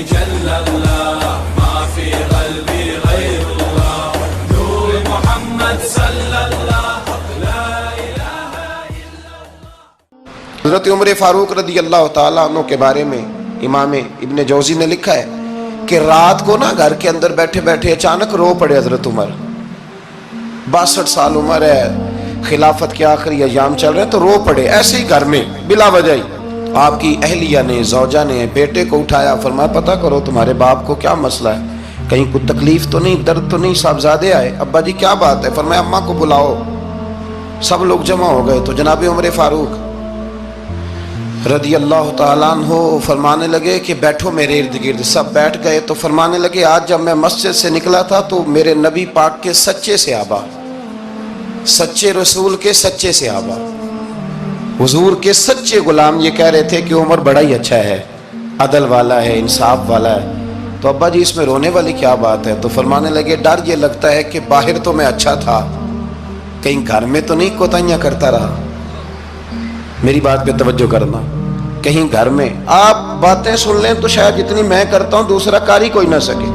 جل اللہ ما فی قلبی غیر اللہ نور محمد صلی اللہ لا الہ الا اللہ۔ حضرت عمر فاروق رضی اللہ تعالیٰ عنہ کے بارے میں امام ابن جوزی نے لکھا ہے کہ رات کو نا گھر کے اندر بیٹھے بیٹھے اچانک رو پڑے حضرت عمر۔ 62 سال عمر ہے، خلافت کے آخری ایام چل رہے ہیں، تو رو پڑے ایسے ہی گھر میں بلا وجہ ہی۔ آپ کی اہلیہ نے، زوجہ نے بیٹے کو اٹھایا، فرمایا پتہ کرو تمہارے باپ کو کیا مسئلہ ہے، کہیں کوئی تکلیف تو نہیں، درد تو نہیں، صاحبزادے آئے؟ ابا جی کیا بات ہے؟ فرمایا اماں کو بلاؤ۔ سب لوگ جمع ہو گئے تو جناب عمر فاروق رضی اللہ تعالیٰ عنہ فرمانے لگے کہ بیٹھو میرے ارد گرد۔ سب بیٹھ گئے تو فرمانے لگے آج جب میں مسجد سے نکلا تھا تو میرے نبی پاک کے سچے صحابہ، سچے رسول کے سچے صحابہ، حضور کے سچے غلام یہ کہہ رہے تھے کہ عمر بڑا ہی اچھا ہے، عدل والا ہے، انصاف والا ہے۔ تو ابا جی اس میں رونے والی کیا بات ہے؟ تو فرمانے لگے ڈر یہ لگتا ہے کہ باہر تو میں اچھا تھا، کہیں گھر میں تو نہیں کوتاہیاں کرتا رہا۔ میری بات پہ توجہ کرنا، کہیں گھر میں آپ باتیں سن لیں تو شاید جتنی میں کرتا ہوں دوسرا کاری کوئی نہ سکے،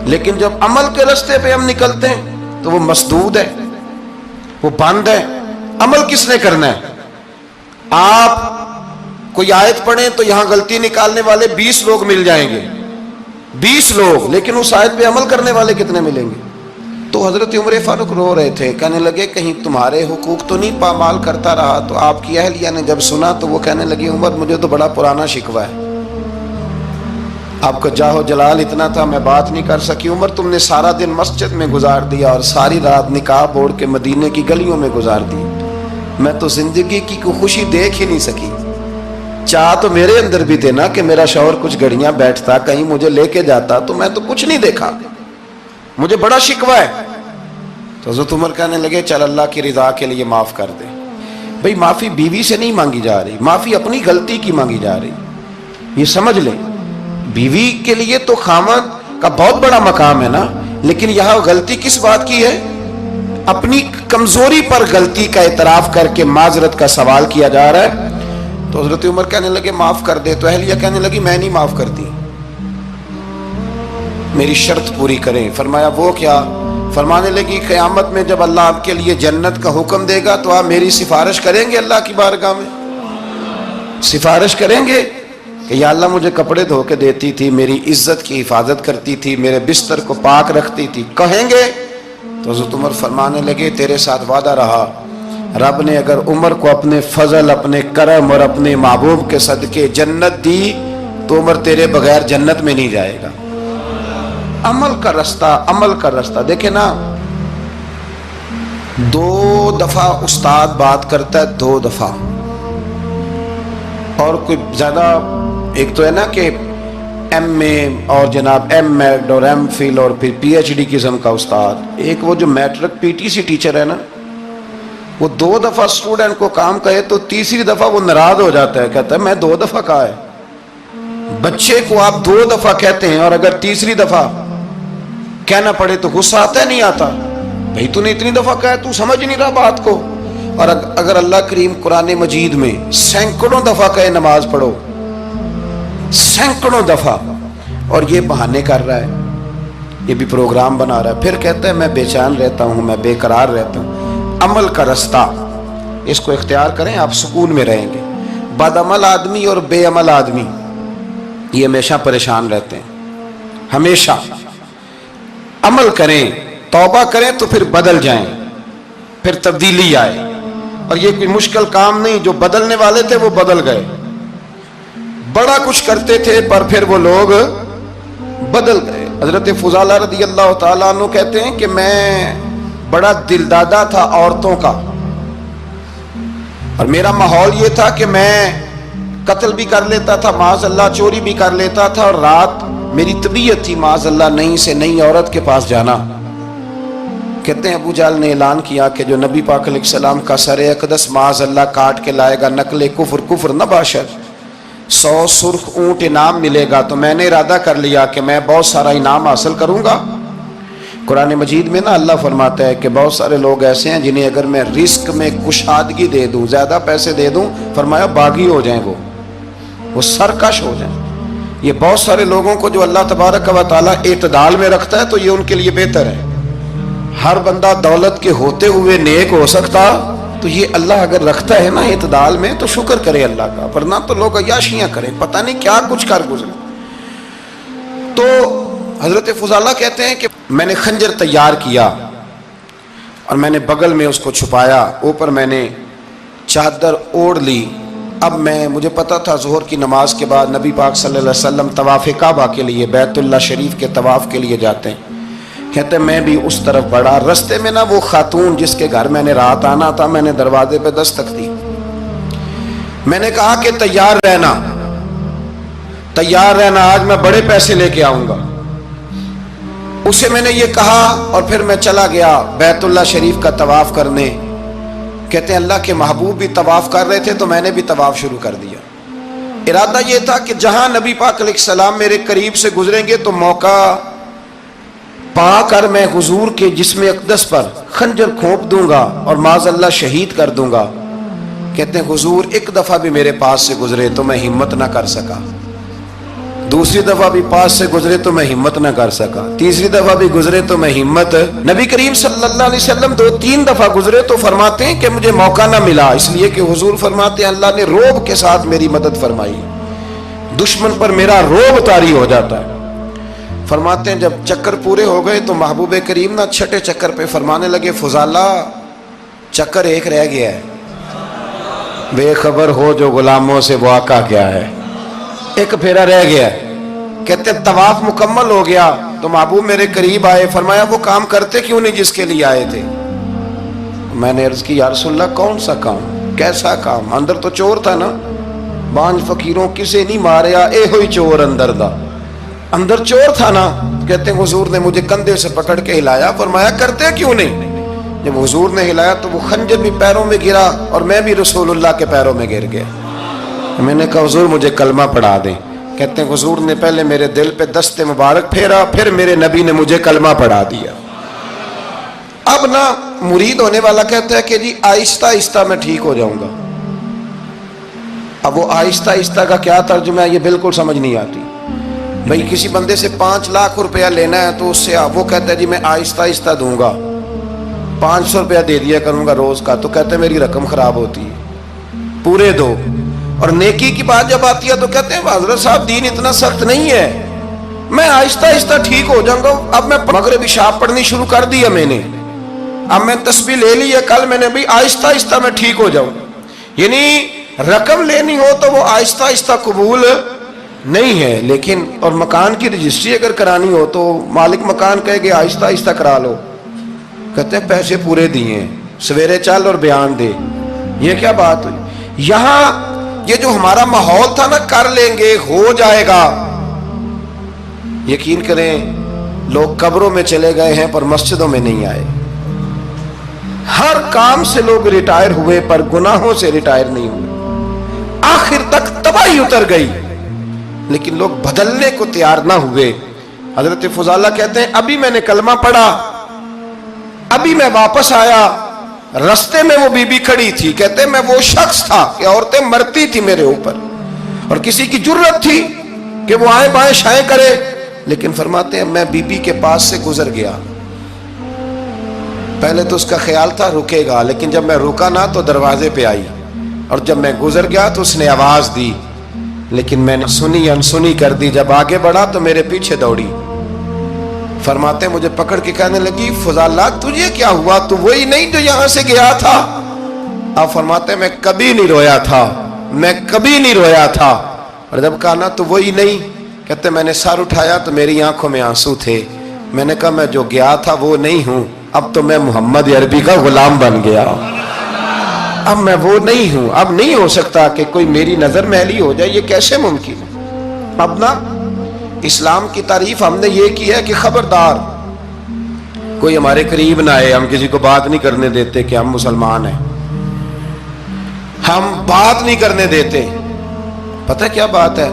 لیکن جب عمل کے راستے پہ ہم نکلتے ہیں تو وہ مسدود ہے، وہ بند ہے۔ عمل کس نے کرنا ہے؟ آپ کوئی آیت پڑھیں تو یہاں غلطی نکالنے والے 20 لوگ مل جائیں گے، 20 لوگ، لیکن اس آیت پہ عمل کرنے والے کتنے ملیں گے؟ تو حضرت عمر فاروق رو رہے تھے، کہنے لگے کہیں تمہارے حقوق تو نہیں پامال کرتا رہا۔ تو آپ کی اہلیہ نے جب سنا تو وہ کہنے لگی عمر مجھے تو بڑا پرانا شکوہ ہے، آپ کا جاہ و جلال اتنا تھا میں بات نہیں کر سکی۔ عمر تم نے سارا دن مسجد میں گزار دیا اور ساری رات نقاب اوڑھ کے مدینے کی گلیوں میں گزار دی، میں تو زندگی کی کوئی خوشی دیکھ ہی نہیں سکی۔ چاہ تو میرے اندر بھی تھے نا کہ میرا شوہر کچھ گھڑیاں بیٹھتا، کہیں مجھے لے کے جاتا، تو میں تو کچھ نہیں دیکھا، مجھے بڑا شکوہ ہے۔ تو حضرت عمر کہنے لگے چل اللہ کی رضا کے لیے معاف کر دے۔ بھئی معافی بیوی سے نہیں مانگی جا رہی، معافی اپنی غلطی کی مانگی جا رہی، یہ سمجھ لیں۔ بیوی کے لیے تو خامد کا بہت بڑا مقام ہے نا، لیکن یہاں غلطی کس بات کی ہے؟ اپنی کمزوری پر غلطی کا اعتراف کر کے معذرت کا سوال کیا جا رہا ہے۔ تو حضرت عمر کہنے لگے معاف کر دے، تو اہلیہ کہنے لگی میں نہیں معاف کرتی، میری شرط پوری کریں۔ فرمایا وہ کیا؟ فرمانے لگی قیامت میں جب اللہ آپ کے لیے جنت کا حکم دے گا تو آپ میری سفارش کریں گے اللہ کی بارگاہ میں؟ سفارش کریں گے کہ یا اللہ مجھے کپڑے دھو کے دیتی تھی، میری عزت کی حفاظت کرتی تھی، میرے بستر کو پاک رکھتی تھی، کہیں گے؟ تو حضرت عمر فرمانے لگے تیرے ساتھ وعدہ رہا، رب نے اگر عمر کو اپنے فضل، اپنے کرم اور اپنے محبوب کے صدقے جنت دی تو عمر تیرے بغیر جنت میں نہیں جائے گا۔ عمل کا رستہ، عمل کا رستہ دیکھیں نا، 2 دفعہ استاد بات کرتا ہے، 2 دفعہ، اور کوئی زیادہ، ایک تو ہے نا کہ ایم اے اور جناب ایم ایڈ اور ایم فل اور پھر پی ایچ ڈی قسم کا استاد، ایک وہ جو matric P T C teacher ہے نا، وہ 2 دفعہ اسٹوڈنٹ کو کام کہے تو تیسری دفعہ وہ ناراض ہو جاتا ہے، کہتا ہے میں 2 دفعہ کہا ہے۔ بچے کو آپ 2 دفعہ کہتے ہیں اور اگر تیسری دفعہ کہنا پڑے تو غصہ آتا ہے نہیں آتا؟ بھئی تو نے اتنی دفعہ کہا ہے، تو سمجھ نہیں رہا بات کو۔ اور اگر اللہ کریم قرآن مجید میں سینکڑوں دفعہ کہے نماز پڑھو، سینکڑوں دفعہ، اور یہ بہانے کر رہا ہے، یہ بھی پروگرام بنا رہا ہے، پھر کہتا ہے میں بے چین رہتا ہوں، میں بے قرار رہتا ہوں۔ عمل کا رستہ اس کو اختیار کریں، آپ سکون میں رہیں گے۔ بد عمل آدمی اور بے عمل آدمی یہ ہمیشہ پریشان رہتے ہیں، ہمیشہ۔ عمل کریں، توبہ کریں تو پھر بدل جائیں، پھر تبدیلی آئے، اور یہ کوئی مشکل کام نہیں، جو بدلنے والے تھے وہ بدل گئے، بڑا کچھ کرتے تھے پر پھر وہ لوگ بدل گئے۔ حضرت فضالہ رضی اللہ تعالیٰ عنہ کہتے ہیں کہ میں بڑا دلدادہ تھا عورتوں کا، اور میرا ماحول یہ تھا کہ میں قتل بھی کر لیتا تھا، معاذ اللہ چوری بھی کر لیتا تھا، اور رات میری طبیعت تھی معاذ اللہ نئی سے نئی عورت کے پاس جانا۔ کہتے ہیں ابو جہل نے اعلان کیا کہ جو نبی پاک علیہ السلام کا سر اقدس معاذ اللہ کاٹ کے لائے گا، نقل کفر، کفر نہ باشد، 100 سرخ اونٹ انعام ملے گا۔ تو میں نے ارادہ کر لیا کہ میں بہت سارا انعام حاصل کروں گا۔ قرآن مجید میں نا اللہ فرماتا ہے کہ بہت سارے لوگ ایسے ہیں جنہیں اگر میں رزق میں کشادگی دے دوں، زیادہ پیسے دے دوں، فرمایا باغی ہو جائیں، وہ سرکش ہو جائیں۔ یہ بہت سارے لوگوں کو جو اللہ تبارک و تعالیٰ اعتدال میں رکھتا ہے تو یہ ان کے لیے بہتر ہے. ہر بندہ دولت کے ہوتے ہوئے نیک ہو سکتا، تو یہ اللہ اگر رکھتا ہے نا اعتدال میں تو شکر کرے اللہ کا، ورنہ تو لوگ عیاشیاں کریں، پتہ نہیں کیا کچھ کر گزرے. تو حضرت فضالہ کہتے ہیں کہ میں نے خنجر تیار کیا اور میں نے بغل میں اس کو چھپایا، اوپر میں نے چادر اوڑھ لی. اب مجھے پتا تھا ظہر کی نماز کے بعد نبی پاک صلی اللہ علیہ وسلم طواف کعبہ کے لیے، بیت اللہ شریف کے طواف کے لیے جاتے ہیں. کہتے ہیں میں بھی اس طرف بڑھا. رستے میں نا وہ خاتون جس کے گھر میں نے رات آنا تھا، میں نے دروازے پہ دستک دی. میں نے کہا کہ تیار رہنا، تیار رہنا، آج میں بڑے پیسے لے کے آؤں گا. اسے میں نے یہ کہا اور پھر میں چلا گیا بیت اللہ شریف کا طواف کرنے. کہتے ہیں اللہ کے محبوب بھی طواف کر رہے تھے تو میں نے بھی طواف شروع کر دیا. ارادہ یہ تھا کہ جہاں نبی پاک علیہ السلام میرے قریب سے گزریں گے تو موقع پا کر میں حضور کے جسم اقدس پر خنجر کھونپ دوں گا اور معاذ اللہ شہید کر دوں گا. کہتے ہیں حضور ایک دفعہ بھی میرے پاس سے گزرے تو میں ہمت نہ کر سکا، دوسری دفعہ بھی پاس سے گزرے تو میں ہمت نہ کر سکا، تیسری دفعہ بھی گزرے تو میں ہمت. نبی کریم صلی اللہ علیہ وسلم 2-3 دفعہ گزرے تو فرماتے ہیں کہ مجھے موقع نہ ملا، اس لیے کہ حضور فرماتے ہیں اللہ نے روب کے ساتھ میری مدد فرمائی، دشمن پر میرا روب طاری ہو جاتا ہے. فرماتے ہیں جب چکر پورے ہو گئے تو محبوب کریم نہ چھٹے چکر پہ فرمانے لگے فضالہ چکر ایک رہ گیا ہے، بے خبر ہو جو غلاموں سے وہ آقا کیا ہے، ایک پھیرا رہ گیا. کہتے طواف مکمل ہو گیا تو محبوب میرے قریب آئے، فرمایا وہ کام کرتے کیوں نہیں جس کے لیے آئے تھے. میں نے عرض کی یا رسول اللہ کون سا کام، کیسا کام؟ اندر تو چور تھا نا، بانج فقیروں کسے نہیں ماریا اے ہوئی چور اندر دا، اندر چور تھا نا. کہتے ہیں حضور نے مجھے کندھے سے پکڑ کے ہلایا، فرمایا کرتے کیوں نہیں؟ جب حضور نے ہلایا تو وہ خنجر بھی پیروں میں گرا اور میں بھی رسول اللہ کے پیروں میں گر گیا. میں نے کہا حضور مجھے کلمہ پڑھا دیں. کہتے ہیں حضور نے پہلے میرے دل پہ دست مبارک پھیرا، پھر میرے نبی نے مجھے کلمہ پڑھا دیا. اب نا مرید ہونے والا کہتا ہے کہ جی آہستہ آہستہ میں ٹھیک ہو جاؤں گا. اب وہ آہستہ آہستہ کا کیا ترجمہ ہے یہ بالکل سمجھ نہیں آتی. بھئی کسی بندے سے 5 لاکھ روپیہ لینا ہے تو اس سے وہ کہتا ہے جی میں آہستہ آہستہ دوں گا، 500 روپیہ دے دیا کروں گا روز کا، تو کہتے ہیں میری رقم خراب ہوتی ہے، پورے دو. اور نیکی کی بات جب آتی ہے تو کہتے ہیں حضرت صاحب دین اتنا سخت نہیں ہے، میں آہستہ آہستہ ٹھیک ہو جاؤں گا. اب میں مغربی شاب پڑھنی شروع کر دی ہے میں نے، اب میں تسبیح لے لی ہے کل میں نے، بھی آہستہ آہستہ میں ٹھیک ہو جاؤں. یعنی رقم لینی ہو تو وہ آہستہ آہستہ قبول نہیں ہے. لیکن اور مکان کی رجسٹری اگر کرانی ہو تو مالک مکان کہے کہ آہستہ آہستہ کرا لو. کہتے ہیں پیسے پورے دیے، سویرے چل اور بیان دے. یہ کیا بات ہوئی؟ یہاں یہ جو ہمارا ماحول تھا نا کر لیں گے ہو جائے گا، یقین کریں لوگ قبروں میں چلے گئے ہیں پر مسجدوں میں نہیں آئے. ہر کام سے لوگ ریٹائر ہوئے پر گناہوں سے ریٹائر نہیں ہوئے. آخر تک تباہی اتر گئی لیکن لوگ بدلنے کو تیار نہ ہوئے. حضرت فضالہ کہتے ہیں ابھی میں نے کلمہ پڑھا، ابھی میں واپس آیا، رستے میں وہ بی بی کھڑی تھی. کہتے ہیں میں وہ شخص تھا کہ عورتیں مرتی تھی میرے اوپر اور کسی کی جرت تھی کہ وہ آئیں بائیں شائیں کرے، لیکن فرماتے ہیں میں بی بی کے پاس سے گزر گیا. پہلے تو اس کا خیال تھا رکے گا، لیکن جب میں رکا نہ تو دروازے پہ آئی، اور جب میں گزر گیا تو اس نے آواز دی، لیکن میں نے سنی انسنی کر دی. جب آگے بڑھا تو میرے پیچھے دوڑی. فرماتے ہیں مجھے پکڑ کے کہنے لگی فضالہ تجھے کیا ہوا، تو وہی نہیں جو یہاں سے گیا تھا؟ آپ فرماتے ہیں میں کبھی نہیں رویا تھا، میں کبھی نہیں رویا تھا. اور جب کہا نا تو وہی نہیں، کہتے میں نے سر اٹھایا تو میری آنکھوں میں آنسو تھے. میں نے کہا میں جو گیا تھا وہ نہیں ہوں، اب تو میں محمد عربی کا غلام بن گیا، اب میں وہ نہیں ہوں. اب نہیں ہو سکتا کہ کوئی میری نظر میلی ہو جائے، یہ کیسے ممکن ہے؟ اب نا اسلام کی تعریف ہم نے یہ کی ہے کہ خبردار کوئی ہمارے قریب نہ آئے، ہم کسی کو بات نہیں کرنے دیتے کہ ہم مسلمان ہیں، ہم بات نہیں کرنے دیتے. پتہ کیا بات ہے؟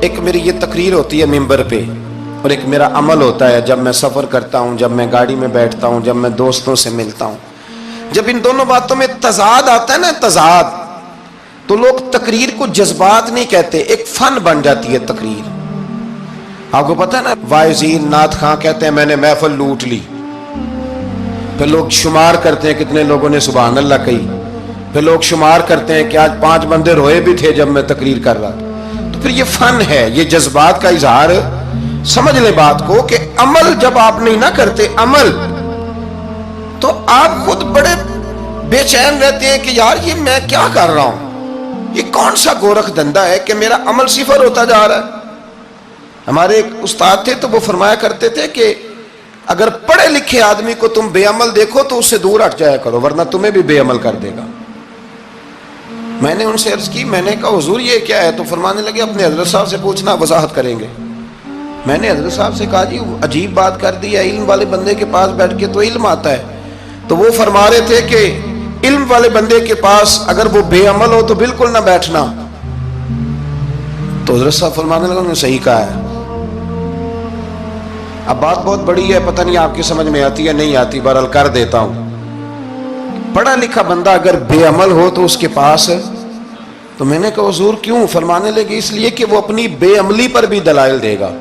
ایک میری یہ تقریر ہوتی ہے ممبر پہ، اور ایک میرا عمل ہوتا ہے جب میں سفر کرتا ہوں، جب میں گاڑی میں بیٹھتا ہوں، جب میں دوستوں سے ملتا ہوں. جب ان دونوں باتوں میں تضاد آتا ہے نا، تضاد، تو لوگ تقریر کو جذبات نہیں کہتے، ایک فن بن جاتی ہے تقریر. آپ کو پتہ ہے نا، واعظین نعت خواں کہتے ہیں میں نے محفل لوٹ لی، پھر لوگ شمار کرتے ہیں کتنے لوگوں نے سبحان اللہ کہی، پھر لوگ شمار کرتے ہیں کہ آج 5 بندے روئے بھی تھے جب میں تقریر کر رہا تھا. تو پھر یہ فن ہے، یہ جذبات کا اظہار. سمجھ لیں بات کو کہ عمل جب آپ نہیں نہ کرتے عمل، تو آپ خود بڑے بے چین رہتے ہیں کہ یار یہ میں کیا کر رہا ہوں، یہ کون سا گورکھ دھندا ہے کہ میرا عمل صفر ہوتا جا رہا ہے. ہمارے ایک استاد تھے تو وہ فرمایا کرتے تھے کہ اگر پڑھے لکھے آدمی کو تم بے عمل دیکھو تو اس سے دور ہٹ جایا کرو، ورنہ تمہیں بھی بے عمل کر دے گا. میں نے ان سے عرض کی، میں نے کہا حضور یہ کیا ہے؟ تو فرمانے لگے اپنے حضرت صاحب سے پوچھنا، وضاحت کریں گے. میں نے حضرت صاحب سے کہا جی عجیب بات کر دی ہے، علم والے بندے کے پاس بیٹھ کے تو علم آتا ہے. تو وہ فرما رہے تھے کہ علم والے بندے کے پاس اگر وہ بے عمل ہو تو بالکل نہ بیٹھنا. تو حضرت صاحب فرمانے لگے انہوں نے صحیح کہا ہے. اب بات بہت بڑی ہے، پتہ نہیں آپ کی سمجھ میں آتی ہے نہیں آتی، بہرحال کر دیتا ہوں. پڑھا لکھا بندہ اگر بے عمل ہو تو اس کے پاس، تو میں نے کہا حضور کیوں؟ فرمانے لگے اس لیے کہ وہ اپنی بے عملی پر بھی دلائل دے گا.